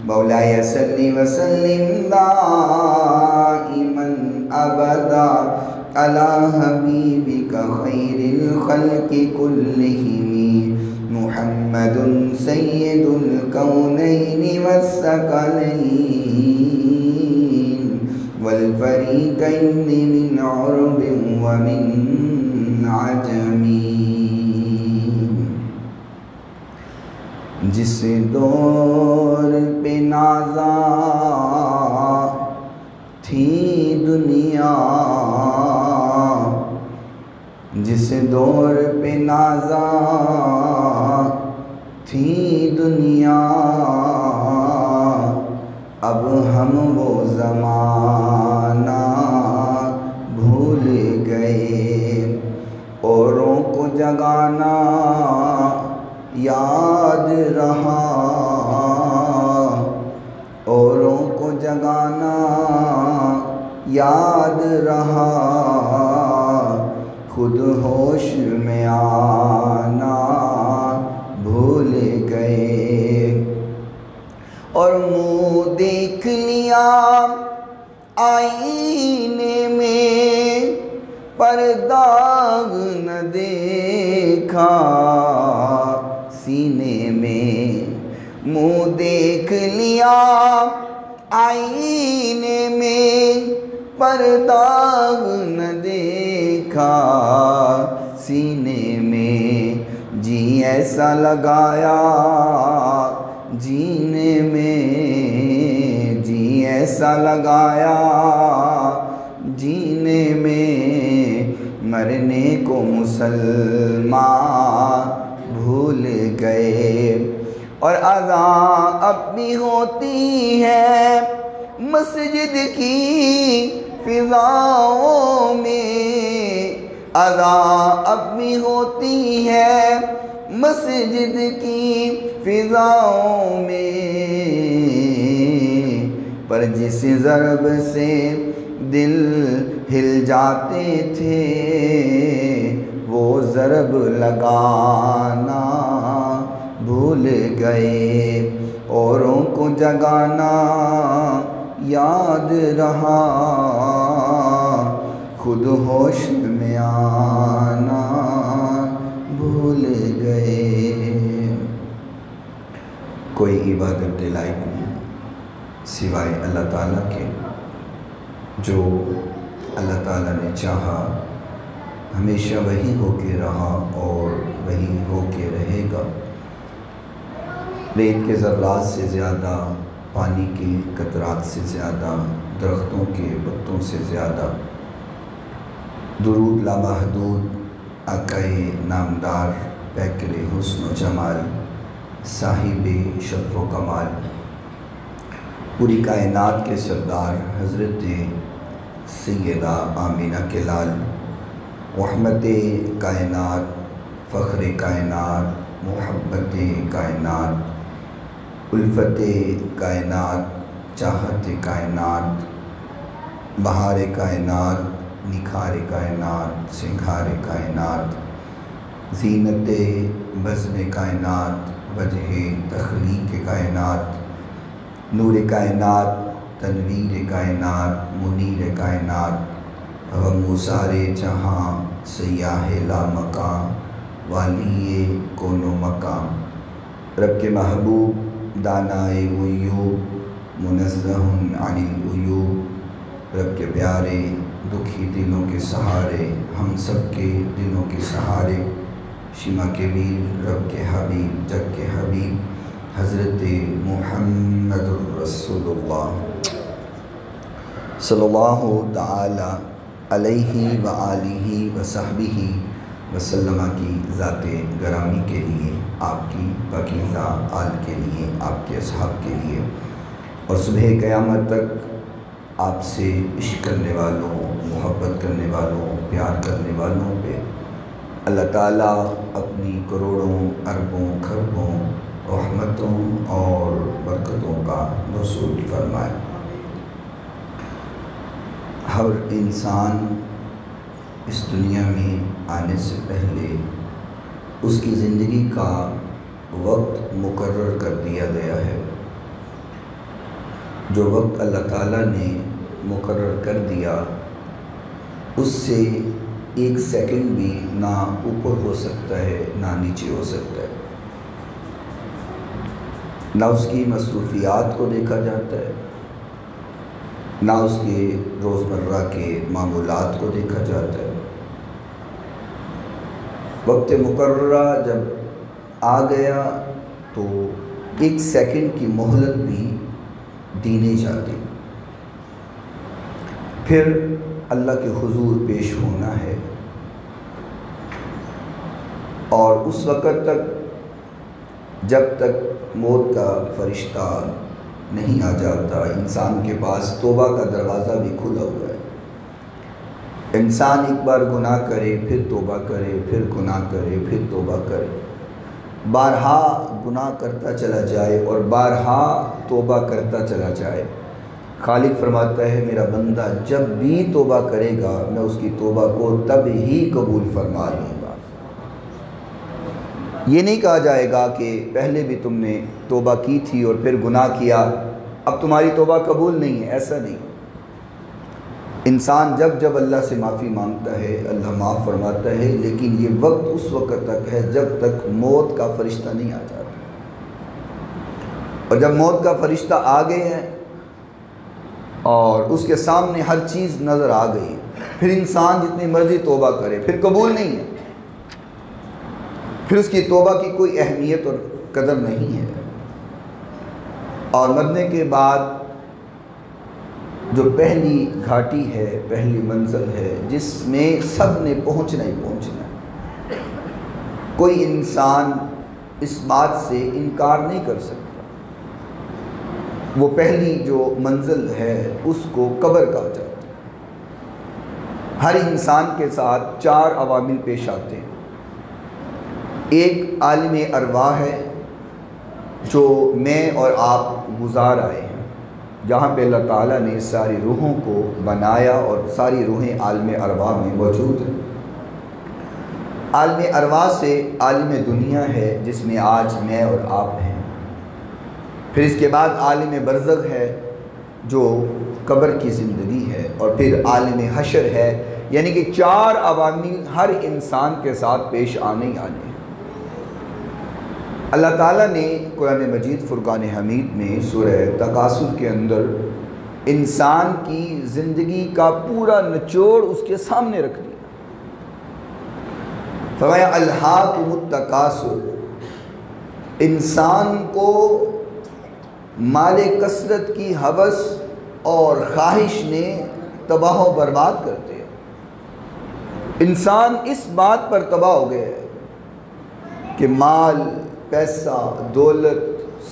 مولاي صل وسلم دائما ابدا على حبيبك خير الخلق كلهم محمد سيد الكونين والثقلين والفريقين من عرب ومن عجم. جس دور پہ نازاں تھی دنیا، جس دور پہ نازاں تھی دنیا، اب ہم وہ زمانہ بھول گئے. اوروں کو جگانا یاد رہا، اوروں کو جگانا یاد رہا، خود ہوش میں آنا بھول گئے. اور منہ دیکھ لیا آئینے میں پر داغ نہ دیکھا سینے میں. منہ دیکھ لیا آئینے میں پر داغ نہ دیکھا سینے میں. جی ایسا لگایا جینے میں، جی ایسا لگایا جینے میں، مرنے کو مسلمان بھول گئے. اور اذان اب بھی ہوتی ہے مسجد کی فضاؤں میں، اذان اب بھی ہوتی ہے مسجد کی فضاؤں میں، پر جس ضرب سے دل ہل جاتے تھے وہ ضرب لگانا بھول گئے. اوروں کو جگانا یاد رہا، خود ہوش میں آنا بھول گئے. کوئی عبادت لائق نہیں سوائے اللہ تعالیٰ کے. جو اللہ تعالیٰ نے چاہا ہمیشہ وہی ہو کے رہا اور وہی ہو کے رہے گا. ریت کے ذرات سے زیادہ، پانی کے قطرات سے زیادہ، درختوں کے پتوں سے زیادہ، درود لامحدود آقائے نامدار پیکر حسن و جمال، صاحب شرف و کمال، پوری کائنات کے سردار حضرت سیدہ آمینہ کے لال، رحمت کائنات، فخر کائنات، محبت کائنات، الفت کائنات، چاہت کائنات، بہار کائنات، نکھار کائنات، سنگھار کائنات، زینت بزم کائنات، وجہ تخلیق کائنات، نور کائنات، تنویر کائنات، منیر کائنات، غم گسار جہاں، سیاح لا مقام، والی کون و مقام، رب کے محبوب، دانائے غیوب، منزہ عن العیوب، رب کے پیارے، دکھی دلوں کے سہارے، ہم سب کے دلوں کے سہارے، شمع کے ویر، رب کے حبیب، جگ کے حبیب، حضرت محمد رسول اللہ صلی اللہ تعالی علیہ وآلہ وصحبہ وسلم کی ذات گرامی کے لیے، آپ کی پاکیزہ آل کے لیے، آپ کے اصحاب کے لیے، اور صبح قیامت تک آپ سے عشق کرنے والوں، محبت کرنے والوں، پیار کرنے والوں پہ اللہ تعالیٰ اپنی کروڑوں اربوں کھربوں رحمتوں اور برکتوں کا نزول فرمائے. ہر انسان اس دنیا میں آنے سے پہلے اس کی زندگی کا وقت مقرر کر دیا گیا ہے. جو وقت اللہ تعالیٰ نے مقرر کر دیا اس سے 1 سیکنڈ بھی نہ اوپر ہو سکتا ہے نہ نیچے ہو سکتا ہے، نہ اس کی مصروفیات کو دیکھا جاتا ہے، نہ اس کے روزمرہ کے معمولات کو دیکھا جاتا ہے۔ وقت مقررہ جب آ گیا تو 1 سیکنڈ کی مہلت بھی دی نہیں جاتی، پھر اللہ کے حضور پیش ہونا ہے، اور اس وقت تک جب تک موت کا فرشتہ نہیں آ جاتا انسان کے پاس توبہ کا دروازہ بھی کھلا ہوا ہے۔ انسان ایک بار گناہ کرے پھر توبہ کرے، پھر گناہ کرے پھر توبہ کرے، بارہا گناہ کرتا چلا جائے اور بارہا توبہ کرتا چلا جائے۔ خالق فرماتا ہے میرا بندہ جب بھی توبہ کرے گا میں اس کی توبہ کو تب ہی قبول فرما لوں گا۔ یہ نہیں کہا جائے گا کہ پہلے بھی تم نے توبہ کی تھی اور پھر گناہ کیا اب تمہاری توبہ قبول نہیں ہے، ایسا نہیں۔ انسان جب جب اللہ سے معافی مانگتا ہے اللہ معاف فرماتا ہے، لیکن یہ وقت اس وقت تک ہے جب تک موت کا فرشتہ نہیں آ جاتا، اور جب موت کا فرشتہ آ گئے ہیں اور اس کے سامنے ہر چیز نظر آ گئی، پھر انسان جتنی مرضی توبہ کرے پھر قبول نہیں ہے، پھر اس کی توبہ کی کوئی اہمیت اور قدر نہیں ہے۔ اور مرنے کے بعد جو پہلی گھاٹی ہے، پہلی منزل ہے جس میں سب نے پہنچنا ہی پہنچنا ہے، کوئی انسان اس بات سے انکار نہیں کر سکتا، وہ پہلی جو منزل ہے اس کو قبر کہا جاتا ہے۔ ہر انسان کے ساتھ 4 عوامل پیش آتے ہیں۔ ایک عالم ارواح ہے جو میں اور آپ گزار آئے ہیں، جہاں پہ اللہ تعالیٰ نے ساری روحوں کو بنایا اور ساری روحیں عالم ارواح میں موجود ہیں۔ عالم ارواح سے عالم دنیا ہے جس میں آج میں اور آپ ہیں، پھر اس کے بعد عالم برزخ ہے جو قبر کی زندگی ہے، اور پھر عالم حشر ہے، یعنی کہ 4 عوامل ہر انسان کے ساتھ پیش آنے ہی آنے ہیں۔ اللہ تعالیٰ نے قرآن مجید فرقان حمید میں سورہ تکاثر کے اندر انسان کی زندگی کا پورا نچوڑ اس کے سامنے رکھ دیا۔ فرمایا الہاکم التکاثر، انسان کو مال کثرت کی ہوس اور خواہش نے تباہ و برباد کر دیا۔ انسان اس بات پر تباہ ہو گیا ہے کہ مال، پیسہ، دولت،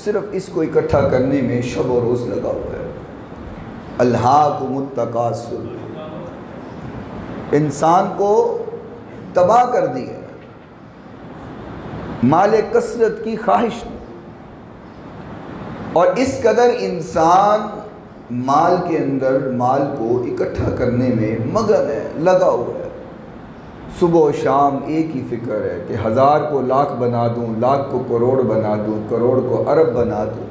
صرف اس کو اکٹھا کرنے میں شب و روز لگا ہوا ہے۔ الہاکم التکاثر، انسان کو تباہ کر دیا مال کثرت کی خواہش نے، اور اس قدر انسان مال کے اندر مال کو اکٹھا کرنے میں مگن ہے، لگا ہوا ہے۔ صبح و شام ایک ہی فکر ہے کہ 1000 کو لاکھ بنا دوں، لاکھ کو کروڑ بنا دوں، کروڑ کو ارب بنا دوں۔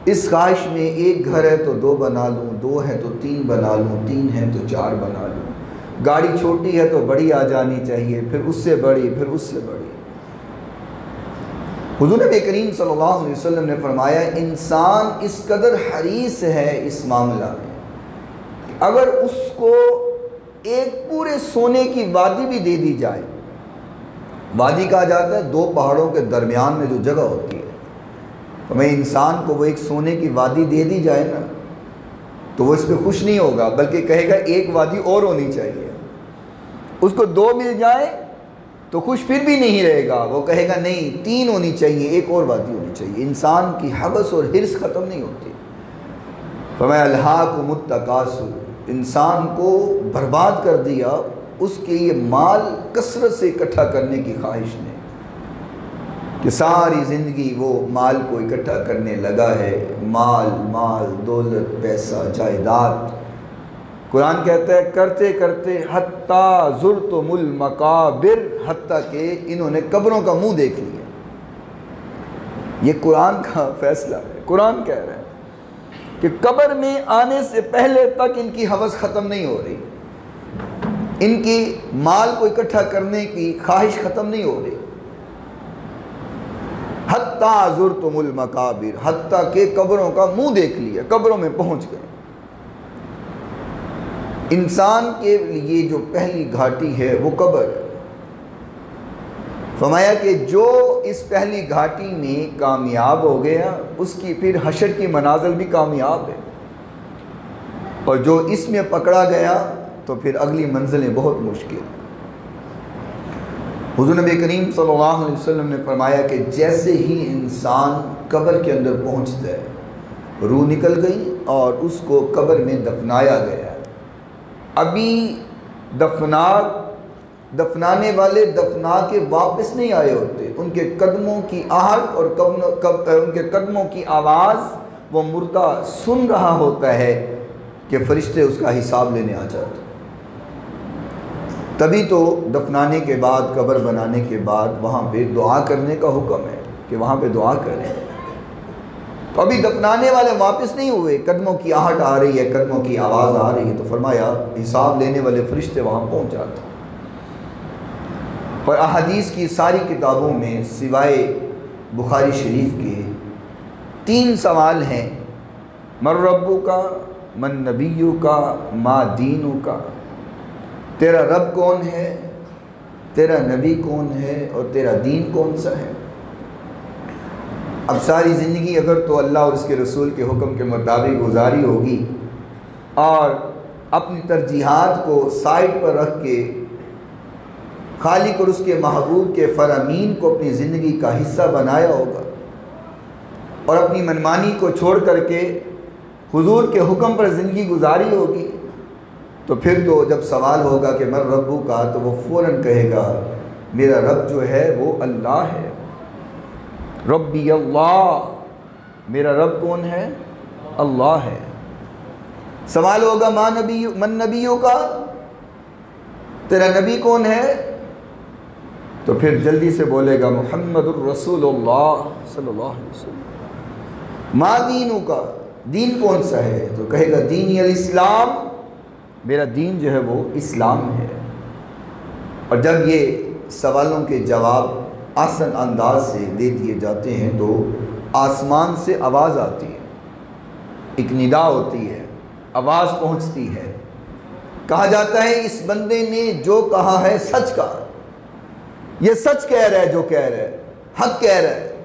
اس خواہش میں 1 گھر ہے تو 2 بنا لوں، 2 ہے تو 3 بنا لوں، 3 ہے تو 4 بنا لوں۔ گاڑی چھوٹی ہے تو بڑی آ جانی چاہیے، پھر اس سے بڑی، پھر اس سے بڑی۔ حضور نبی کریم صلی اللہ علیہ وسلم نے فرمایا انسان اس قدر حریص ہے اس معاملہ میں کہ اگر اس کو ایک پورے سونے کی وادی بھی دے دی جائے، وادی کہا جاتا ہے 2 پہاڑوں کے درمیان میں جو جگہ ہوتی ہے، تو میں انسان کو وہ ایک سونے کی وادی دے دی جائے نا تو وہ اس پہ خوش نہیں ہوگا، بلکہ کہے گا 1 وادی اور ہونی چاہیے۔ اس کو 2 مل جائے تو خوش پھر بھی نہیں رہے گا، وہ کہے گا نہیں 3 ہونی چاہیے، 1 اور وادی ہونی چاہیے۔ انسان کی حوث اور حرص ختم نہیں ہوتی۔ فرمایا الہاکم التکاثر، انسان کو برباد کر دیا اس کے یہ مال کثرت سے اکٹھا کرنے کی خواہش نے، کہ ساری زندگی وہ مال کو اکٹھا کرنے لگا ہے، مال، دولت، پیسہ، جائیداد۔ قرآن کہتا ہے کرتے کرتے حتیٰ زرتم المقابر، حتیٰ کہ انہوں نے قبروں کا منہ دیکھ لیا۔ یہ قرآن کا فیصلہ ہے، قرآن کہہ رہا ہے کہ قبر میں آنے سے پہلے تک ان کی ہوس ختم نہیں ہو رہی، ان کی مال کو اکٹھا کرنے کی خواہش ختم نہیں ہو رہی، حتیٰ زرتم المقابر، حتیٰ کہ قبروں کا منہ دیکھ لیا، قبروں میں پہنچ گئے۔ انسان کے لیے جو پہلی گھاٹی ہے وہ قبر ہے۔ فرمایا کہ جو اس پہلی گھاٹی میں کامیاب ہو گیا اس کی پھر حشر کی منازل بھی کامیاب ہے، اور جو اس میں پکڑا گیا تو پھر اگلی منزلیں بہت مشکل۔ حضور نبی کریم صلی اللہ علیہ وسلم نے فرمایا کہ جیسے ہی انسان قبر کے اندر پہنچتا ہے روح نکل گئی اور اس کو قبر میں دفنایا گیا، ابھی دفنانے والے دفنا کے واپس نہیں آئے ہوتے، ان کے قدموں کی آہٹ اور ان کے قدموں کی آواز وہ مردہ سن رہا ہوتا ہے کہ فرشتے اس کا حساب لینے آ جاتے۔ تبھی تو دفنانے کے بعد، قبر بنانے کے بعد وہاں پہ دعا کرنے کا حکم ہے کہ وہاں پہ دعا کریں۔ تو ابھی دفنانے والے واپس نہیں ہوئے، قدموں کی آہٹ آ رہی ہے، قدموں کی آواز آ رہی ہے، تو فرمایا حساب لینے والے فرشتے وہاں پہنچ جاتے۔ اور احادیث کی ساری کتابوں میں سوائے بخاری شریف کے 3 سوال ہیں: من ربک، من نبیک، ما دینک۔ تیرا رب کون ہے، تیرا نبی کون ہے، اور تیرا دین کون سا ہے؟ اب ساری زندگی اگر تو اللہ اور اس کے رسول کے حکم کے مطابق گزاری ہوگی اور اپنی ترجیحات کو سائڈ پر رکھ کے خالق اور اس کے محبوب کے فرامین کو اپنی زندگی کا حصہ بنایا ہوگا اور اپنی منمانی کو چھوڑ کر کے حضور کے حکم پر زندگی گزاری ہوگی، تو پھر تو جب سوال ہوگا کہ من ربو کا، تو وہ فوراً کہے گا میرا رب جو ہے وہ اللہ ہے، ربی اللہ، میرا رب کون ہے؟ اللہ ہے۔ سوال ہوگا من نبیوں کا، تیرا نبی کون ہے؟ تو پھر جلدی سے بولے گا محمد الرسول اللہ صلی اللہ علیہ وسلم۔ ما دینوں کا، دین کون سا ہے؟ تو کہے گا دینی الاسلام، میرا دین جو ہے وہ اسلام ہے۔ اور جب یہ سوالوں کے جواب آسان انداز سے دے دیے جاتے ہیں تو آسمان سے آواز آتی ہے، ایک ندا ہوتی ہے، آواز پہنچتی ہے، کہا جاتا ہے اس بندے نے جو کہا ہے سچ کہا، یہ سچ کہہ رہا ہے، جو کہہ رہا ہے حق کہہ رہا ہے۔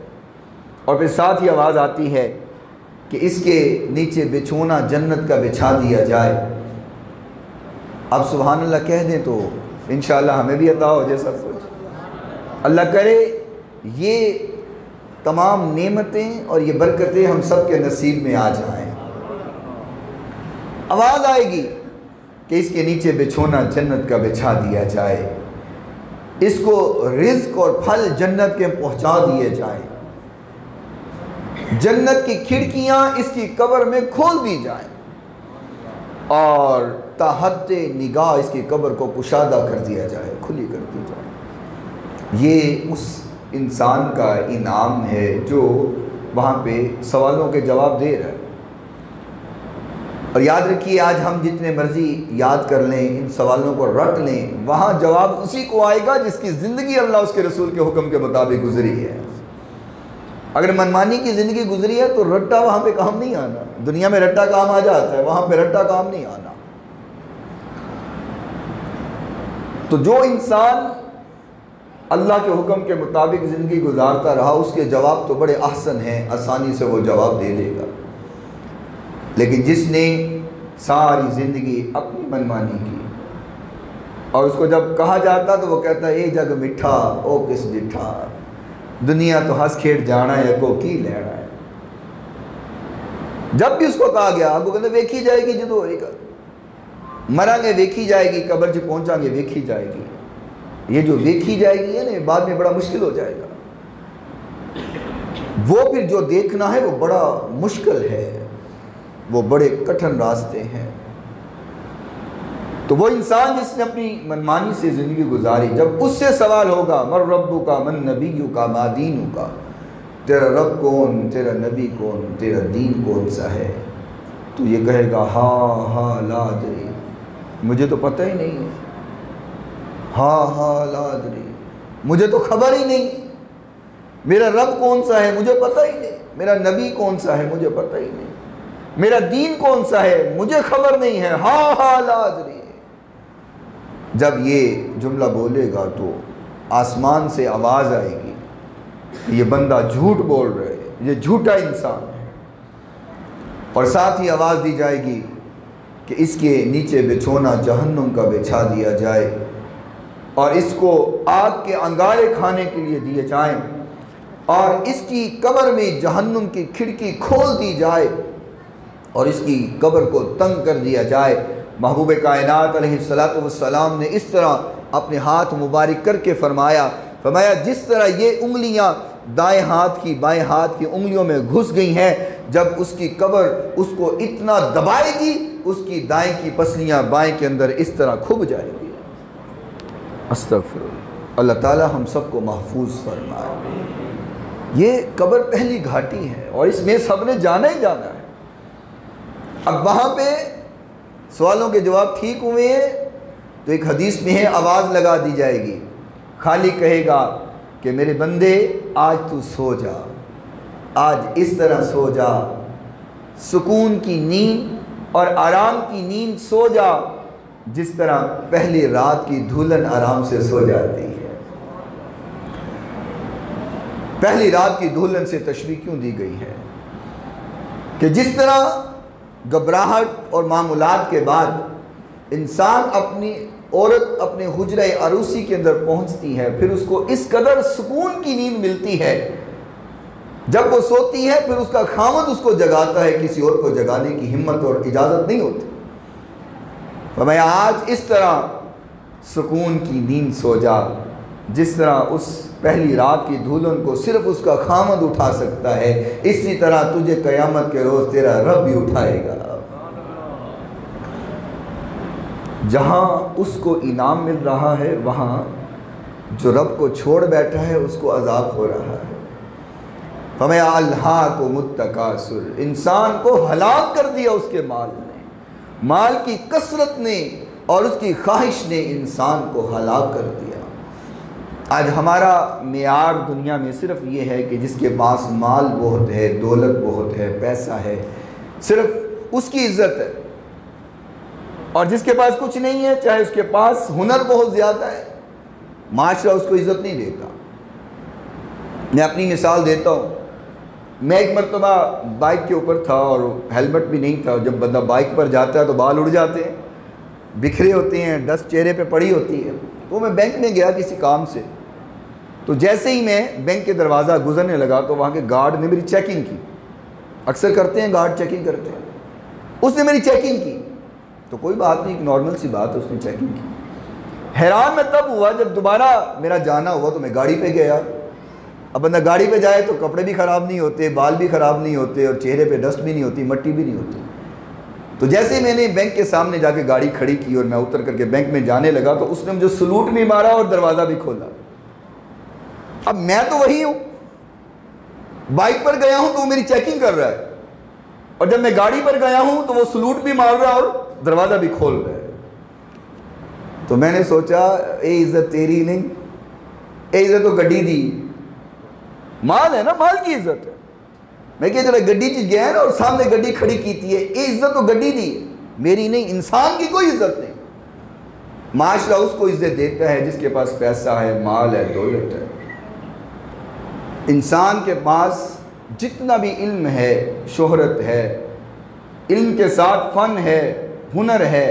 اور پھر ساتھ ہی آواز آتی ہے کہ اس کے نیچے بچھونا جنت کا بچھا دیا جائے۔ اب سبحان اللہ کہہ دیں تو انشاءاللہ ہمیں بھی عطا ہو جائے سب کچھ۔ اللہ کرے یہ تمام نعمتیں اور یہ برکتیں ہم سب کے نصیب میں آ جائیں۔ آواز آئے گی کہ اس کے نیچے بچھونا جنت کا بچھا دیا جائے، اس کو رزق اور پھل جنت کے پہنچا دیے جائیں، جنت کی کھڑکیاں اس کی قبر میں کھول دی جائیں اور تحت نگاہ اس کی قبر کو کشادہ کر دیا جائے، کھلی کر دی جائے۔ یہ اس انسان کا انعام ہے جو وہاں پہ سوالوں کے جواب دے رہا ہے۔ اور یاد رکھیے آج ہم جتنے مرضی یاد کر لیں، ان سوالوں کو رٹ لیں، وہاں جواب اسی کو آئے گا جس کی زندگی اللہ اس کے رسول کے حکم کے مطابق گزری ہے۔ اگر منمانی کی زندگی گزری ہے تو رٹا وہاں پہ کام نہیں آنا۔ دنیا میں رٹا کام آ جاتا ہے، وہاں پہ رٹا کام نہیں آنا۔ تو جو انسان اللہ کے حکم کے مطابق زندگی گزارتا رہا اس کے جواب تو بڑے احسن ہیں، آسانی سے وہ جواب دے دے گا۔ لیکن جس نے ساری زندگی اپنی منمانی کی اور اس کو جب کہا جاتا تو وہ کہتا ہے اے جگ مٹھا او کس ڈٹھا، دنیا تو ہنس کھیڑ جانا ہے کو کی لینا ہے۔ جب بھی اس کو کہا گیا آپ کو کہتے ویکھی جائے گی جدو ہوئے گا، مریں گے ویکھی جائے گی، قبر جو پہنچا گے ویکھی جائے گی۔ یہ جو ویکھی جائے گی ہے نا بعد میں بڑا مشکل ہو جائے گا، وہ پھر جو دیکھنا ہے وہ بڑا مشکل ہے، وہ بڑے کٹھن راستے ہیں۔ تو وہ انسان جس نے اپنی منمانی سے زندگی گزاری، جب اس سے سوال ہوگا من ربک من نبیک ما دینک، تیرا رب کون، تیرا نبی کون، تیرا دین کون سا ہے، تو یہ کہے گا ہاں لا ادری، مجھے تو پتہ ہی نہیں ہے، ہاں لا ادری، مجھے تو خبر ہی نہیں، میرا رب کون سا ہے مجھے پتہ ہی نہیں، میرا نبی کون سا ہے مجھے پتہ ہی نہیں، میرا دین کون سا ہے مجھے خبر نہیں ہے، ہاں لا ادری۔ جب یہ جملہ بولے گا تو آسمان سے آواز آئے گی کہ یہ بندہ جھوٹ بول رہے، یہ جھوٹا انسان ہے، اور ساتھ ہی آواز دی جائے گی کہ اس کے نیچے بچھونا جہنم کا بچھا دیا جائے، اور اس کو آگ کے انگارے کھانے کے لیے دیے جائیں، اور اس کی قبر میں جہنم کی کھڑکی کھول دی جائے، اور اس کی قبر کو تنگ کر دیا جائے۔ محبوب کائنات علیہ السلام نے اس طرح اپنے ہاتھ مبارک کر کے فرمایا جس طرح یہ انگلیاں دائیں ہاتھ کی بائیں ہاتھ کی انگلیوں میں گھس گئی ہیں، جب اس کی قبر اس کو اتنا دبائے گی، اس کی دائیں کی پسلیاں بائیں کے اندر اس طرح کھب جائے گی۔ استغفر اللہ، اللہ تعالی ہم سب کو محفوظ فرمائے۔ یہ قبر پہلی گھاٹی ہے اور اس میں سب نے جانا ہی جانا ہے۔ اب وہاں پہ سوالوں کے جواب ٹھیک ہوئے ہیں تو ایک حدیث میں ہے آواز لگا دی جائے گی، خالق کہے گا کہ میرے بندے آج تو سو جا، آج اس طرح سو جا، سکون کی نیند اور آرام کی نیند سو جا جس طرح پہلی رات کی دھولن آرام سے سو جاتی ہے۔ پہلی رات کی دھولن سے تشبیہ کیوں دی گئی ہے کہ جس طرح گھبراہٹ اور معمولات کے بعد انسان اپنی عورت اپنے حجرہ عروسی کے اندر پہنچتی ہے، پھر اس کو اس قدر سکون کی نیند ملتی ہے، جب وہ سوتی ہے پھر اس کا خامد اس کو جگاتا ہے، کسی اور کو جگانے کی ہمت اور اجازت نہیں ہوتی۔ فرمایا آج اس طرح سکون کی نیند سو جا جس طرح اس پہلی رات کی دھولن کو صرف اس کا خامد اٹھا سکتا ہے، اسی طرح تجھے قیامت کے روز تیرا رب بھی اٹھائے گا۔ جہاں اس کو انعام مل رہا ہے وہاں جو رب کو چھوڑ بیٹھا ہے اس کو عذاب ہو رہا ہے۔ فرمایا الہاکم التکاثر، انسان کو ہلاک کر دیا اس کے مال نے، مال کی کثرت نے اور اس کی خواہش نے انسان کو ہلاک کر دیا۔ آج ہمارا معیار دنیا میں صرف یہ ہے کہ جس کے پاس مال بہت ہے، دولت بہت ہے، پیسہ ہے، صرف اس کی عزت ہے، اور جس کے پاس کچھ نہیں ہے چاہے اس کے پاس ہنر بہت زیادہ ہے، معاشرہ اس کو عزت نہیں دیتا۔ میں اپنی مثال دیتا ہوں، میں ایک مرتبہ بائک کے اوپر تھا اور ہیلمٹ بھی نہیں تھا، جب بندہ بائک پر جاتا ہے تو بال اڑ جاتے ہیں، بکھرے ہوتے ہیں، ڈسٹ چہرے پہ پڑی ہوتی ہے۔ تو میں بینک میں گیا کسی کام سے، تو جیسے ہی میں بینک کے دروازہ گزرنے لگا تو وہاں کے گارڈ نے میری چیکنگ کی، اکثر کرتے ہیں گارڈ چیکنگ کرتے ہیں، اس نے میری چیکنگ کی، تو کوئی بات نہیں، ایک نارمل سی بات ہے، اس نے چیکنگ کی۔ حیران میں تب ہوا جب دوبارہ میرا جانا ہوا تو میں گاڑی پہ گیا۔ اب بندہ گاڑی پہ جائے تو کپڑے بھی خراب نہیں ہوتے، بال بھی خراب نہیں ہوتے، اور چہرے پہ ڈسٹ بھی نہیں ہوتی، مٹی بھی نہیں ہوتی۔ تو جیسے ہی میں نے بینک کے سامنے جا کے گاڑی کھڑی کی اور میں اتر کر کے بینک میں جانے لگا تو اس نے مجھے سلوٹ بھی مارا اور دروازہ بھی کھولا۔ اب میں تو وہی ہوں، بائک پر گیا ہوں تو وہ میری چیکنگ کر رہا ہے، اور جب میں گاڑی پر گیا ہوں تو وہ سلوٹ بھی مار رہا ہے اور دروازہ بھی کھول رہا ہے۔ تو میں نے سوچا اے عزت تیری نہیں، اے عزت تو گڈی دی، مال ہے نا، مال کی عزت ہے۔ میں کہ جب گڈی چ گیا ہے نا اور سامنے گڈی کھڑی کیتی ہے، اے عزت تو گڈی دی میری نہیں، انسان کی کوئی عزت نہیں۔ معاشرہ اس کو عزت دیتا ہے جس کے پاس پیسہ ہے، مال ہے، دولت ہے۔ انسان کے پاس جتنا بھی علم ہے، شہرت ہے، علم کے ساتھ فن ہے، ہنر ہے،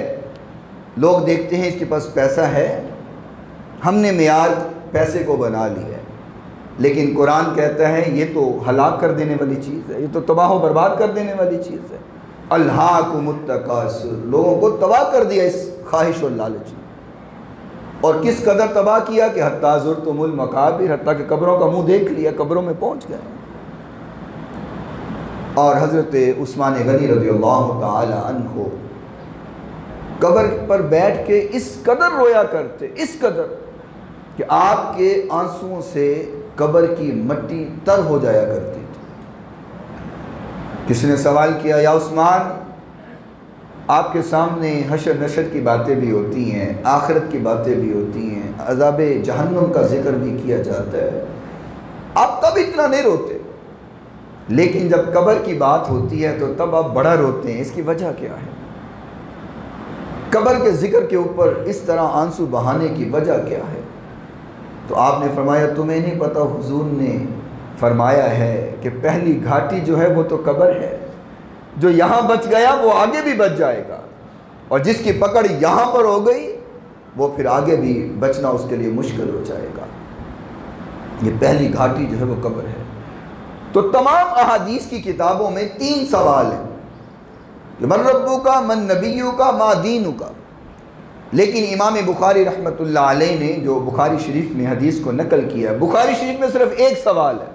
لوگ دیکھتے ہیں اس کے پاس پیسہ ہے، ہم نے معیار پیسے کو بنا لیا ہے، لیکن قرآن کہتا ہے یہ تو ہلاک کر دینے والی چیز ہے، یہ تو تباہ و برباد کر دینے والی چیز ہے۔ الہاکم التکاثر، لوگوں کو تباہ کر دیا اس خواہش اور لالچ نے، اور کس قدر تباہ کیا کہ حتیٰ زرتم المقابر، حتیٰ کہ قبروں کا منہ دیکھ لیا، قبروں میں پہنچ گئے۔ اور حضرت عثمان غنی رضی اللہ تعالی عنہ قبر پر بیٹھ کے اس قدر رویا کرتے، اس قدر کہ آپ کے آنسوؤں سے قبر کی مٹی تر ہو جایا کرتی تھی۔ کسی نے سوال کیا یا عثمان آپ کے سامنے حشر نشر کی باتیں بھی ہوتی ہیں، آخرت کی باتیں بھی ہوتی ہیں، عذاب جہنم کا ذکر بھی کیا جاتا ہے، آپ تب اتنا نہیں روتے، لیکن جب قبر کی بات ہوتی ہے تو تب آپ بڑا روتے ہیں۔ اس کی وجہ کیا ہے؟ قبر کے ذکر کے اوپر اس طرح آنسو بہانے کی وجہ کیا ہے؟ تو آپ نے فرمایا تمہیں نہیں پتہ، حضور نے فرمایا ہے کہ پہلی گھاٹی جو ہے وہ تو قبر ہے، جو یہاں بچ گیا وہ آگے بھی بچ جائے گا، اور جس کی پکڑ یہاں پر ہو گئی وہ پھر آگے بھی بچنا اس کے لیے مشکل ہو جائے گا۔ یہ پہلی گھاٹی جو ہے وہ قبر ہے۔ تو تمام احادیث کی کتابوں میں 3 سوال ہیں، من ربک من نبیک ما دینک، لیکن امام بخاری رحمۃ اللہ علیہ نے جو بخاری شریف میں حدیث کو نقل کیا ہے، بخاری شریف میں صرف ایک سوال ہے،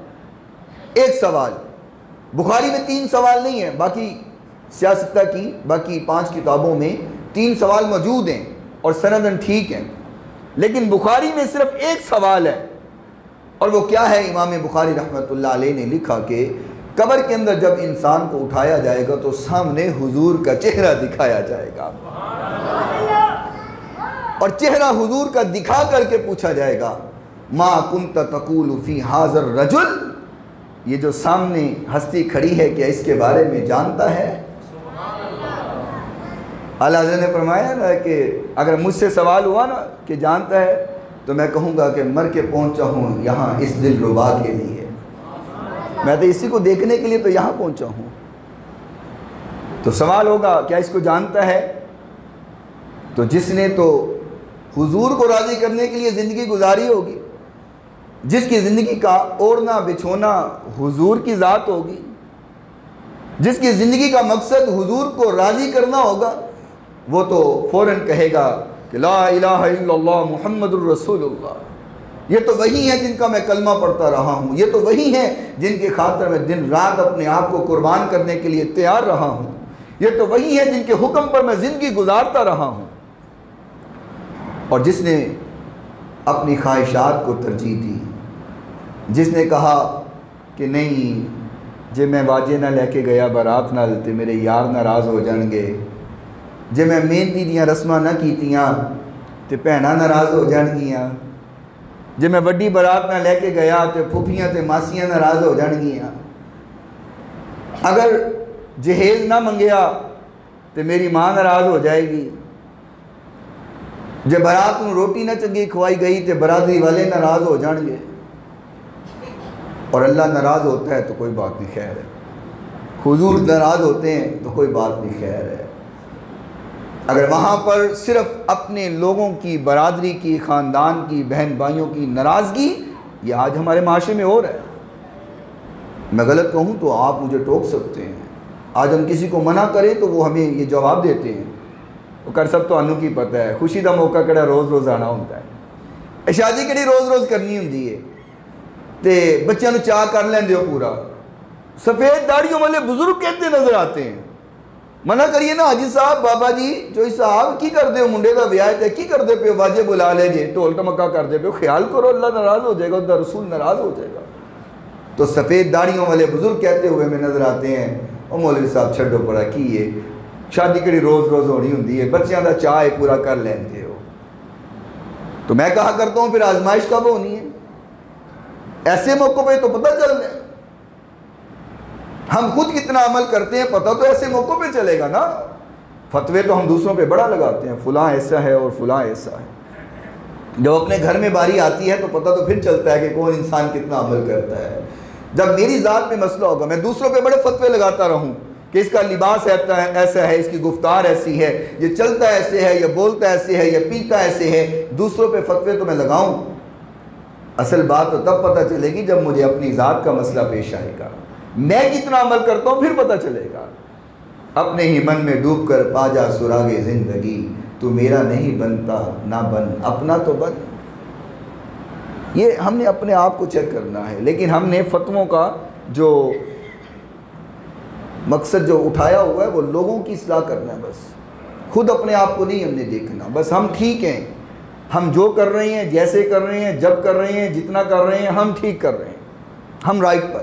ایک سوال۔ بخاری میں 3 سوال نہیں ہیں، باقی سیاستہ کی باقی 5 کتابوں میں 3 سوال موجود ہیں اور سندن ٹھیک ہیں، لیکن بخاری میں صرف ایک سوال ہے، اور وہ کیا ہے؟ امام بخاری رحمۃ اللہ علیہ نے لکھا کہ قبر کے اندر جب انسان کو اٹھایا جائے گا تو سامنے حضور کا چہرہ دکھایا جائے گا، اور چہرہ حضور کا دکھا کر کے پوچھا جائے گا ما کنت تقول فی ھذا الرجل، یہ جو سامنے ہستی کھڑی ہے کیا اس کے بارے میں جانتا ہے؟ اعلیٰ حضرت نے فرمایا نا کہ اگر مجھ سے سوال ہوا نا کہ جانتا ہے تو میں کہوں گا کہ مر کے پہنچا ہوں یہاں اس دل ربا کے لیے، میں تو اسی کو دیکھنے کے لیے تو یہاں پہنچا ہوں۔ تو سوال ہوگا کیا اس کو جانتا ہے؟ تو جس نے تو حضور کو راضی کرنے کے لیے زندگی گزاری ہوگی، جس کی زندگی کا اوڑھنا بچھونا حضور کی ذات ہوگی، جس کی زندگی کا مقصد حضور کو راضی کرنا ہوگا، وہ تو فوراً کہے گا کہ لا الہ الا اللہ محمد الرسول اللہ۔ یہ تو وہی ہیں جن کا میں کلمہ پڑھتا رہا ہوں، یہ تو وہی ہیں جن کے خاطر میں دن رات اپنے آپ کو قربان کرنے کے لیے تیار رہا ہوں، یہ تو وہی ہیں جن کے حکم پر میں زندگی گزارتا رہا ہوں۔ اور جس نے اپنی خواہشات کو ترجیح دی، جس نے کہا کہ نہیں جے میں واجے نہ لے کے گیا برات نال تے میرے یار ناراض ہو جان گے، جے میں مہندی دیاں رسماں نہ کیتیاں تے بھیناں ناراض ہو جان گیاں، جے میں وڈی برات نہ لے کے گیا تے پھوپھیاں تے ماسیاں ناراض ہو جان گیاں، اگر جہیز نہ منگیا تے میری ماں ناراض ہو جائے گی، جے برات نو روٹی نہ چنگی کھوائی گئی تے برادری والے ناراض ہو جان گے، اور اللہ ناراض ہوتا ہے تو کوئی بات نہیں، خیر ہے، حضور ناراض ہوتے ہیں تو کوئی بات نہیں، خیر ہے۔ اگر وہاں پر صرف اپنے لوگوں کی، برادری کی، خاندان کی، بہن بھائیوں کی ناراضگی، یہ آج ہمارے معاشرے میں ہو رہا ہے۔ میں غلط کہوں تو آپ مجھے ٹوک سکتے ہیں، آج ہم کسی کو منع کریں تو وہ ہمیں یہ جواب دیتے ہیں وہ کر سب تو انہوں کی پتہ ہے، خوشی دا موقع کڑا روز روز آنا ہوتا ہے، شادی کڑی روز روز کرنی ہوندی ہے تے بچیاں نو چاہ کر لیں دیو پورا، سفید داڑھیوں والے بزرگ کہتے نظر آتے ہیں، منع کریے نا حاجی صاحب، بابا جی جو صاحب کی کر دے ہو منڈے دا بیاہ تے کی کر دے پہ واجے بلا لے جے ٹول ٹمکا کر دے پہ، خیال کرو اللہ ناراض ہو جائے گا، اللہ رسول ناراض ہو جائے گا۔ تو سفید داڑھیوں والے بزرگ کہتے ہوئے میں نظر آتے ہیں او مولوی صاحب چھڈو پڑا کی یہ شادی کڑی روز روز ہونی ہوندی ہے، بچیاں دا چاہ پورا کر لیندے ہو۔ تو میں کہا کرتا ہوں پھر آزمائش کب ہونی ہے؟ ایسے موقع پہ تو پتہ چل رہا ہے، ہم خود کتنا عمل کرتے ہیں پتہ تو ایسے موقع پہ چلے گا نا۔ فتوے تو ہم دوسروں پہ بڑا لگاتے ہیں، فلاں ایسا ہے اور فلاں ایسا ہے، جب اپنے گھر میں باری آتی ہے تو پتہ تو پھر چلتا ہے کہ کون انسان کتنا عمل کرتا ہے۔ جب میری ذات میں مسئلہ ہوگا میں دوسروں پہ بڑے فتوے لگاتا رہوں کہ اس کا لباس ایسا ہے، اس کی گفتار ایسی ہے، یہ چلتا ایسے ہے، یہ بولتا ایسے ہے، یہ پیتا ایسے ہے، دوسروں پہ فتوے تو میں لگاؤں، اصل بات تو تب پتہ چلے گی جب مجھے اپنی ذات کا مسئلہ پیش آئے گا، میں کتنا عمل کرتا ہوں پھر پتہ چلے گا۔ اپنے ہی من میں ڈوب کر پا جا سراغ زندگی، تو میرا نہیں بنتا نہ بن اپنا تو بن۔ یہ ہم نے اپنے آپ کو چیک کرنا ہے، لیکن ہم نے فتووں کا جو مقصد جو اٹھایا ہوا ہے وہ لوگوں کی اصلاح کرنا ہے، بس خود اپنے آپ کو نہیں ہم نے دیکھنا، بس ہم ٹھیک ہیں، ہم جو کر رہے ہیں، جیسے کر رہے ہیں، جب کر رہے ہیں، جتنا کر رہے ہیں، ہم ٹھیک کر رہے ہیں، ہم رائٹ پر۔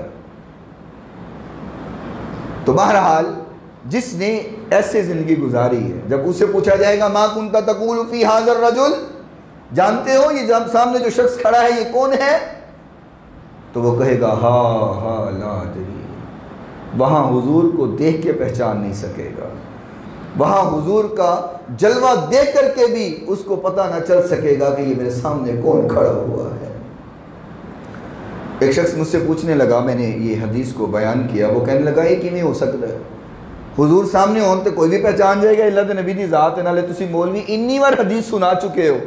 تو بہرحال جس نے ایسے زندگی گزاری ہے، جب اسے پوچھا جائے گا ما کنت تقول فی ھذا الرجل، جانتے ہو یہ جب سامنے جو شخص کھڑا ہے یہ کون ہے؟ تو وہ کہے گا ہا ہا لا ادری۔ وہاں حضور کو دیکھ کے پہچان نہیں سکے گا، وہاں حضور کا جلوہ دیکھ کر کے بھی اس کو پتہ نہ چل سکے گا کہ یہ میرے سامنے کون کھڑا ہوا ہے۔ ایک شخص مجھ سے پوچھنے لگا، میں نے یہ حدیث کو بیان کیا، وہ کہنے لگا یہ کیویں ہو سکتا ہے، حضور سامنے ہون تے کوئی بھی پہچان جائے گا، اللہ دے نبی دی ذات نالے تسی مولوی انی بار حدیث سنا چکے ہو،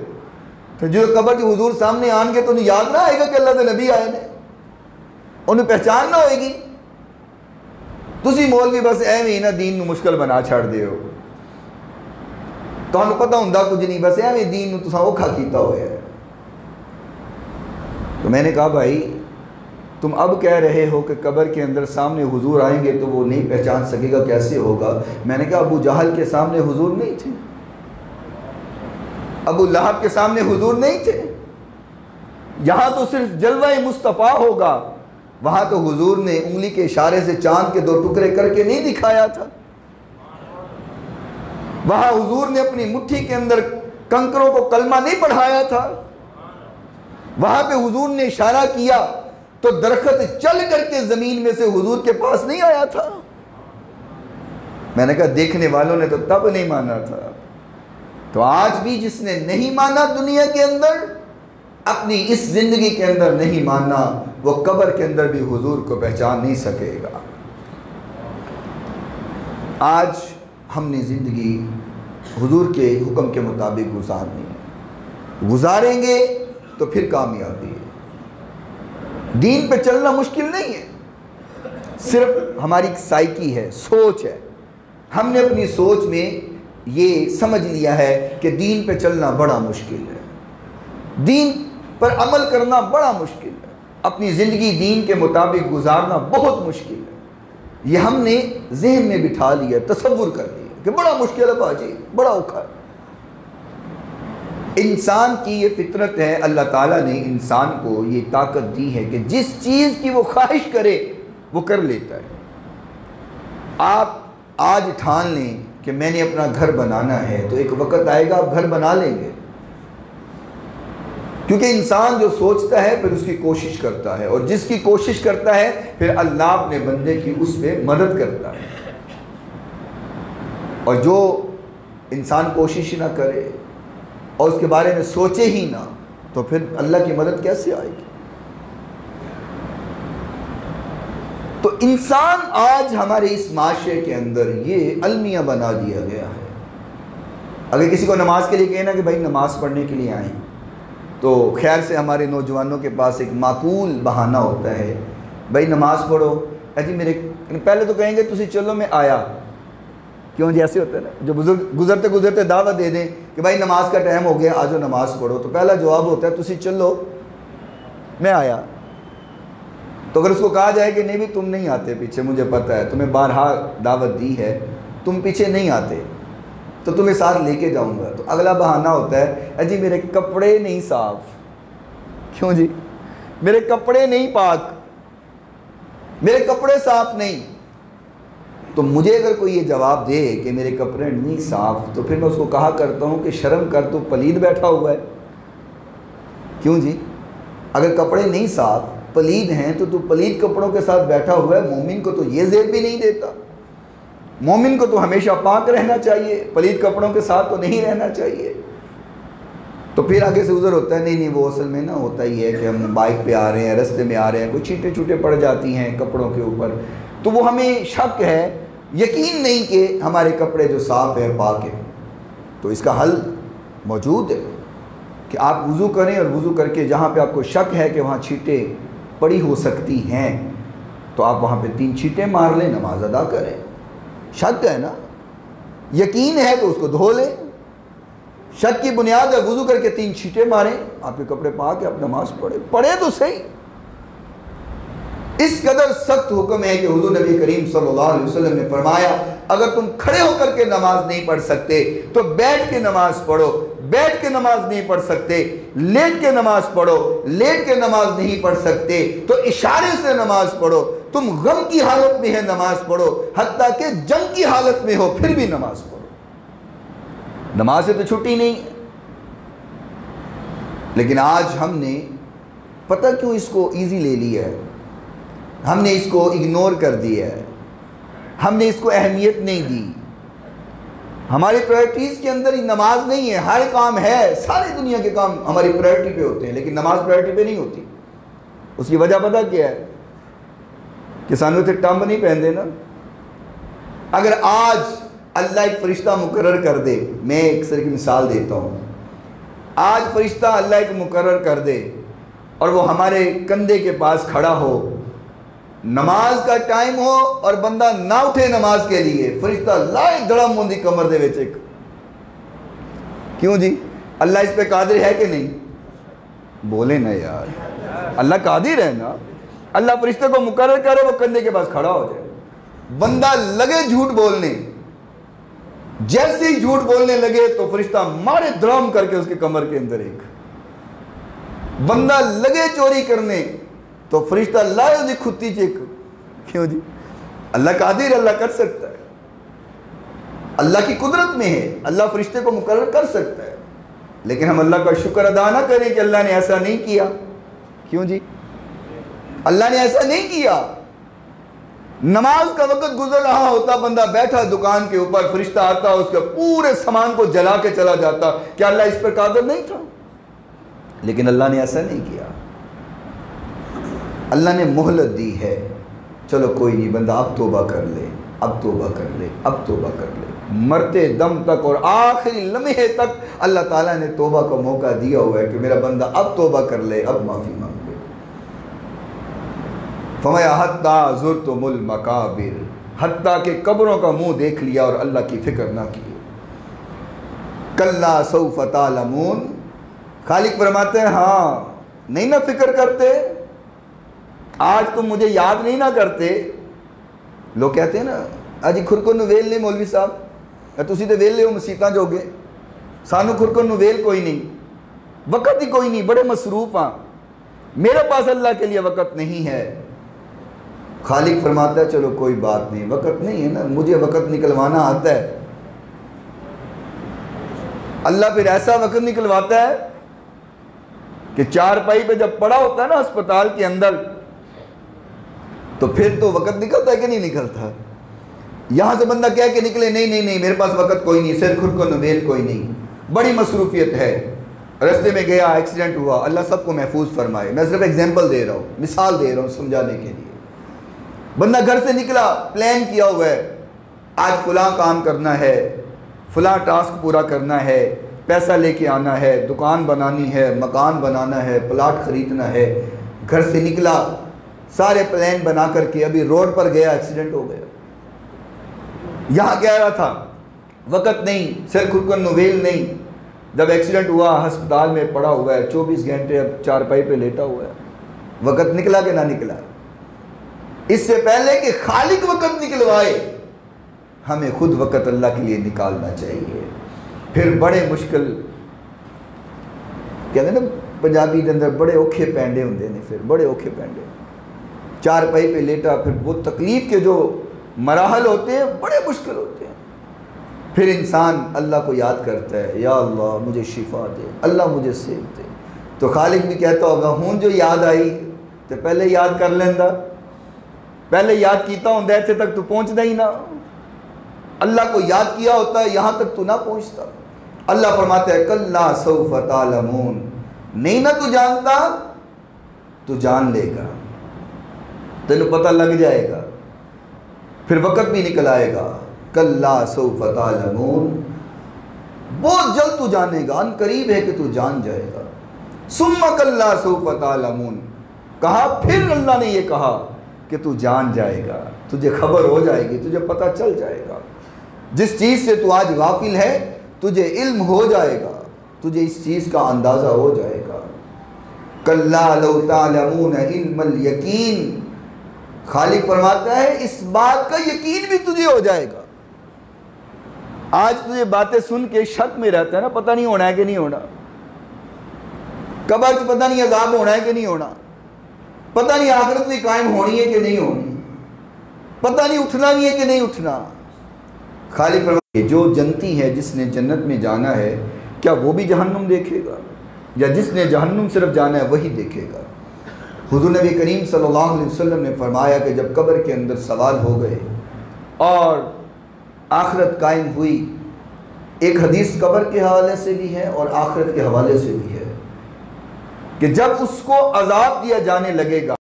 تو جو قبر جو حضور سامنے آن کے تو نہیں یاد نہ آئے گا کہ اللہ دے نبی آئے نے، انہیں پہچان نہ ہوئے گی۔ تسی مولوی بس ایویں ہی نہ دین نو مشکل بنا چھڑ دے ہو، تانوں پتہ ہوندا کچھ نہیں، بس ایویں دین نو تساں اوکھا کیتا ہویا ہے۔ تو میں نے کہا بھائی تم اب کہہ رہے ہو کہ قبر کے اندر سامنے حضور آئیں گے تو وہ نہیں پہچان سکے گا، کیسے ہوگا؟ میں نے کہا ابو جہل کے سامنے حضور نہیں تھے، ابو لہب کے سامنے حضور نہیں تھے، یہاں تو صرف جلوہ مصطفیٰ ہوگا، وہاں تو حضور نے انگلی کے اشارے سے چاند کے 2 ٹکڑے کر کے نہیں دکھایا تھا، وہاں حضور نے اپنی مٹھی کے اندر کنکروں کو کلمہ نہیں پڑھایا تھا، وہاں پہ حضور نے اشارہ کیا تو درخت چل کر کے زمین میں سے حضور کے پاس نہیں آیا تھا۔ میں نے کہا دیکھنے والوں نے تو تب نہیں مانا تھا، تو آج بھی جس نے نہیں مانا دنیا کے اندر، اپنی اس زندگی کے اندر نہیں مانا، وہ قبر کے اندر بھی حضور کو پہچان نہیں سکے گا۔ آج ہم نے زندگی حضور کے حکم کے مطابق گزارنی ہے، گزاریں گے تو پھر کامیابی ہے۔ دین پہ چلنا مشکل نہیں ہے، صرف ہماری سائیکی ہے، سوچ ہے، ہم نے اپنی سوچ میں یہ سمجھ لیا ہے کہ دین پہ چلنا بڑا مشکل ہے، دین پر عمل کرنا بڑا مشکل ہے، اپنی زندگی دین کے مطابق گزارنا بہت مشکل ہے، یہ ہم نے ذہن میں بٹھا لیا، تصور کر لیا کہ بڑا مشکل ہے باجی، بڑا اوکھا ہے۔ انسان کی یہ فطرت ہے، اللہ تعالیٰ نے انسان کو یہ طاقت دی ہے کہ جس چیز کی وہ خواہش کرے وہ کر لیتا ہے۔ آپ آج ٹھان لیں کہ میں نے اپنا گھر بنانا ہے تو ایک وقت آئے گا آپ گھر بنا لیں گے، کیونکہ انسان جو سوچتا ہے پھر اس کی کوشش کرتا ہے، اور جس کی کوشش کرتا ہے پھر اللہ اپنے بندے کی اس میں مدد کرتا ہے، اور جو انسان کوشش نہ کرے اور اس کے بارے میں سوچے ہی نہ تو پھر اللہ کی مدد کیسے آئے گی؟ تو انسان آج ہمارے اس معاشرے کے اندر یہ المیہ بنا دیا گیا ہے۔ اگر کسی کو نماز کے لیے کہنا کہ بھائی نماز پڑھنے کے لیے آئیں تو خیر سے ہمارے نوجوانوں کے پاس ایک معقول بہانہ ہوتا ہے، بھائی نماز پڑھو، جی میرے پہلے تو کہیں گے تسی چلو میں آیا، کیوں جی ایسے ہوتا ہے نا، جو بزرگ گزرتے گزرتے دعوت دے دیں کہ بھائی نماز کا ٹائم ہو گیا آجو نماز پڑھو، تو پہلا جواب ہوتا ہے تسی چلو میں آیا۔ تو اگر اس کو کہا جائے کہ نہیں بھی تم نہیں آتے پیچھے، مجھے پتہ ہے تمہیں بارہا دعوت دی ہے، تم پیچھے نہیں آتے تو تمہیں ساتھ لے کے جاؤں گا، تو اگلا بہانہ ہوتا ہے جی میرے کپڑے نہیں صاف، کیوں جی میرے کپڑے نہیں پاک، میرے کپڑے صاف نہیں۔ تو مجھے اگر کوئی یہ جواب دے کہ میرے کپڑے نہیں صاف تو پھر میں اس کو کہا کرتا ہوں کہ شرم کر، تو پلید بیٹھا ہوا ہے، کیوں جی اگر کپڑے نہیں صاف پلید ہیں تو پلید کپڑوں کے ساتھ بیٹھا ہوا ہے۔ مومن کو تو یہ زیب بھی نہیں دیتا، مومن کو تو ہمیشہ پاک رہنا چاہیے، پلید کپڑوں کے ساتھ تو نہیں رہنا چاہیے۔ تو پھر آگے سے عذر ہوتا ہے نہیں وہ اصل میں نہ ہوتا ہی ہے کہ ہم بائک پہ آ رہے ہیں، رستے میں آ رہے ہیں، کوئی چھینٹے چھوٹے پڑ جاتی ہیں کپڑوں کے اوپر، تو وہ ہمیں شک ہے، یقین نہیں کہ ہمارے کپڑے جو صاف ہیں پاک ہیں۔ تو اس کا حل موجود ہے کہ آپ وضو کریں، اور وضو کر کے جہاں پہ آپ کو شک ہے کہ وہاں چھینٹیں پڑی ہو سکتی ہیں تو آپ وہاں پہ 3 چھینٹیں مار لیں، نماز ادا کریں۔ شک ہے نا، یقین ہے تو اس کو دھو لیں، شک کی بنیاد ہے وضو کر کے 3 چھینٹیں ماریں، آپ کے کپڑے پاک ہیں، آپ نماز پڑھیں تو صحیح۔ اس قدر سخت حکم ہے کہ حضور نبی کریم صلی اللہ علیہ وسلم نے فرمایا اگر تم کھڑے ہو کر کے نماز نہیں پڑھ سکتے تو بیٹھ کے نماز پڑھو، بیٹھ کے نماز نہیں پڑھ سکتے، لیٹ کے نماز پڑھو، لیٹ کے نماز نہیں پڑھ سکتے تو اشارے سے نماز پڑھو، تم غم کی حالت میں ہے نماز پڑھو، حتیٰ کہ جنگ کی حالت میں ہو پھر بھی نماز پڑھو۔ نماز سے تو چھٹی نہیں ہے، لیکن آج ہم نے پتہ کیوں اس کو ایزی لے لیا ہے، ہم نے اس کو اگنور کر دیا ہے، ہم نے اس کو اہمیت نہیں دی۔ ہماری پرائرٹیز کے اندر ہی نماز نہیں ہے، ہر کام ہے، ساری دنیا کے کام ہماری پرائرٹی پہ ہوتے ہیں لیکن نماز پرائرٹی پہ نہیں ہوتی۔ اس کی وجہ پتہ کیا ہے کہ سانو تے ٹمب نہیں پہندے نا۔ اگر آج اللہ ایک فرشتہ مقرر کر دے، میں ایک سر کی مثال دیتا ہوں، آج فرشتہ اللہ ایک مقرر کر دے اور وہ ہمارے کندھے کے پاس کھڑا ہو، نماز کا ٹائم ہو اور بندہ نہ اٹھے نماز کے لیے، فرشتہ لائے دڑم ہوندی کمر دے وچ ایک، کیوں جی؟ اللہ اس پہ قادر ہے کہ نہیں؟ بولے نا یار، اللہ قادر ہے نا۔ اللہ فرشتے کو مقرر کرے، وہ کندھے کے پاس کھڑا ہو جائے، بندہ لگے جھوٹ بولنے، جیسے ہی جھوٹ بولنے لگے تو فرشتہ مارے دڑم کر کے اس کے کمر کے اندر ایک، بندہ لگے چوری کرنے تو فرشتہ لائے اس کی کھتی چیک، کیوں جی؟ اللہ قادر، اللہ کر سکتا ہے، اللہ کی قدرت میں ہے، اللہ فرشتے کو مقرر کر سکتا ہے، لیکن ہم اللہ کا شکر ادا نہ کریں کہ اللہ نے ایسا نہیں کیا، کیوں جی؟ اللہ نے ایسا نہیں کیا۔ نماز کا وقت گزر رہا ہوتا، بندہ بیٹھا دکان کے اوپر، فرشتہ آتا اس کے پورے سامان کو جلا کے چلا جاتا، کیا اللہ اس پر قادر نہیں تھا؟ لیکن اللہ نے ایسا نہیں کیا، اللہ نے مہلت دی ہے، چلو کوئی نہیں، بندہ اب توبہ کر لے، اب توبہ کر لے، اب توبہ کر لے، مرتے دم تک اور آخری لمحے تک اللہ تعالیٰ نے توبہ کا موقع دیا ہوا ہے کہ میرا بندہ اب توبہ کر لے، اب معافی مانگ لے۔ فَمَا حَتَّى زُرْتُمُ الْمَقَابِرَ، حتیٰ کہ قبروں کا منہ دیکھ لیا اور اللہ کی فکر نہ کی۔ کَلَّا سَوْفَ تَعْلَمُونَ، خالق فرماتے ہیں ہاں نہیں نہ فکر کرتے، آج تم مجھے یاد نہیں نہ کرتے۔ لوگ کہتے ہیں نا اجی خرکو نو ویل نہیں مولوی صاحب، تسی تے ویلے ہو مسیتاں جوگے، سانو خرکو نو ویل کوئی نہیں، وقت ہی کوئی نہیں، بڑے مصروف ہاں، میرے پاس اللہ کے لیے وقت نہیں ہے۔ خالق فرماتا ہے چلو کوئی بات نہیں، وقت نہیں ہے نا، مجھے وقت نکلوانا آتا ہے۔ اللہ پھر ایسا وقت نکلواتا ہے کہ چار پائی پہ جب پڑا ہوتا ہے نا ہسپتال کے اندر، تو پھر تو وقت نکلتا ہے کہ نہیں نکلتا؟ یہاں سے بندہ کہہ کے نکلے نہیں نہیں نہیں میرے پاس وقت کوئی نہیں، سر خود کو نویل کوئی نہیں، بڑی مصروفیت ہے، رستے میں گیا ایکسیڈنٹ ہوا، اللہ سب کو محفوظ فرمائے، میں صرف ایگزامپل دے رہا ہوں، مثال دے رہا ہوں سمجھانے کے لیے۔ بندہ گھر سے نکلا، پلان کیا ہوا ہے، آج فلاں کام کرنا ہے، فلاں ٹاسک پورا کرنا ہے، پیسہ لے کے آنا ہے، دکان بنانی ہے، مکان بنانا ہے، پلاٹ خریدنا ہے، گھر سے نکلا سارے پلان بنا کر کے، ابھی روڈ پر گیا ایکسیڈنٹ ہو گیا، یہاں کہہ رہا تھا وقت نہیں، سر کھرکن نویل نہیں، جب ایکسیڈنٹ ہوا ہسپتال میں پڑا ہوا ہے، 24 گھنٹے اب چارپائی پہ لیٹا ہوا ہے، وقت نکلا کہ نہ نکلا؟ اس سے پہلے کہ خالق وقت نکلوائے، ہمیں خود وقت اللہ کے لیے نکالنا چاہیے۔ پھر بڑے مشکل کہتے ہیں نا پنجابی کے اندر بڑے اوکھے پینڈے ہوندے نے، پھر بڑے اوکھے پینڈے، چارپائی پہ لیٹا، پھر وہ تکلیف کے جو مراحل ہوتے ہیں بڑے مشکل ہوتے ہیں، پھر انسان اللہ کو یاد کرتا ہے، یا اللہ مجھے شفا دے، اللہ مجھے صحت دے، تو خالق بھی کہتا ہوگا ہوں جو یاد آئی تو پہلے یاد کر لیندہ، پہلے یاد کیتا ہوں ایتھے تک تو پہنچنا ہی نہ، اللہ کو یاد کیا ہوتا ہے یہاں تک تو نہ پہنچتا۔ اللہ فرماتا ہے کَلَّا سَوْفَ تَعْلَمُونَ، نہیں نہ تو جانتا تو جان لے گا، تینوں پتہ لگ جائے گا، پھر وقت بھی نکل آئے گا۔ کَلَّا سَوْفَ تَعْلَمُونَ، بہت جلد تو جانے گا، ان قریب ہے کہ تو جان جائے گا۔ ثُمَّ کَلَّا سَوْفَ تَعْلَمُونَ، کہا پھر اللہ نے یہ کہا کہ تو جان جائے گا، تجھے خبر ہو جائے گی، تجھے پتہ چل جائے گا، جس چیز سے تو آج غافل ہے تجھے علم ہو جائے گا، تجھے اس چیز کا اندازہ ہو جائے گا۔ کَلَّا لَوْ تَعْلَمُونَ عِلْمَ الْيَقِينِ، خالق فرماتا ہے اس بات کا یقین بھی تجھے ہو جائے گا، آج تجھے باتیں سن کے شک میں رہتا ہے نا، پتہ نہیں ہونا ہے کہ نہیں ہونا، قبر کی پتہ نہیں عذاب ہونا ہے کہ نہیں ہونا، پتہ نہیں آخرت بھی قائم ہونی ہے کہ نہیں ہونی، پتہ نہیں اٹھنا نہیں ہے کہ نہیں اٹھنا۔ خالق فرمائے جو جنتی ہے، جس نے جنت میں جانا ہے، کیا وہ بھی جہنم دیکھے گا، یا جس نے جہنم صرف جانا ہے وہی دیکھے گا؟ حضور نبی کریم صلی اللہ علیہ وسلم نے فرمایا کہ جب قبر کے اندر سوال ہو گئے اور آخرت قائم ہوئی، ایک حدیث قبر کے حوالے سے بھی ہے اور آخرت کے حوالے سے بھی ہے کہ جب اس کو عذاب دیا جانے لگے گا